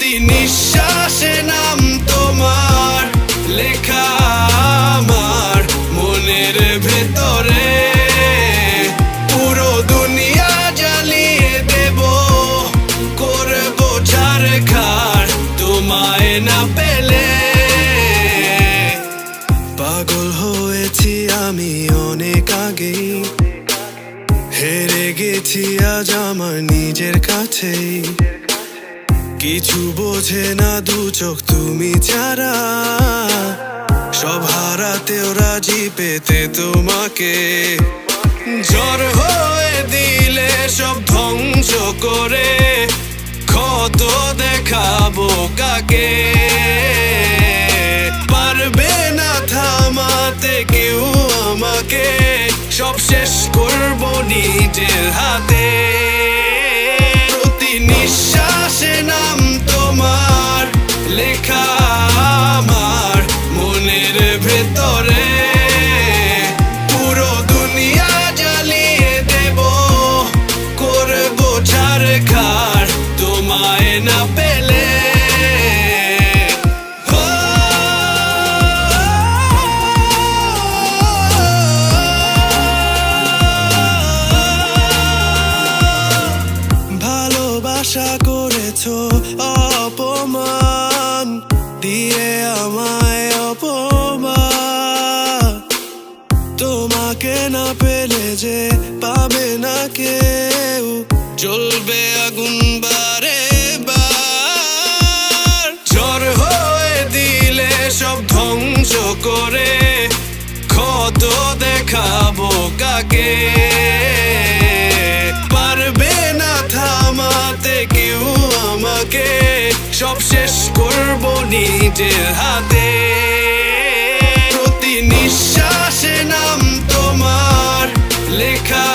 প্রতি নিঃশ্বাসে নাম তোমার লেখা আমার মনের ভেতরে। পুরো দুনিয়া জ্বালিয়ে দেব, করব ছারখার তোমায় না পেলে। পাগল হয়েছি আমি অনেক আগেই, হেরে গেছি আজ আমার নিজের কাছেই। কিছু বোঝে না দু চোখ তুমি ছাড়া, সব হারাতেও রাজি পেতে তোমাকে। ঝড় হয়ে দিলে সব ধ্বংস করে, ক্ষত দেখাবো কাকে। পারবে না থামাতে কেউ আমাকে, সব শেষ করবো নিজের হাতে। প্রতি নিঃশ্বাসে নাম তোমার লেখা আমার মনের ভেতরে। পুরো দুনিয়া জ্বালিয়ে দেব, করবো ছারখার তোমায় না পেলে। আশা করেছো অপমান দিয়ে আমায় অপমান, তোমাকে না পেলে যে পাবে না কেউ, জ্বলবে আগুন বারে বার। ঝড় হয়ে দিলে সব ধ্বংস করে, ক্ষত দেখাবো কাকে। পারবে না থামাতে কেউ আমাকে, সব শেষ করবো নিজের হাতে। প্রতি নিঃশ্বাসে নাম তোমার লেখা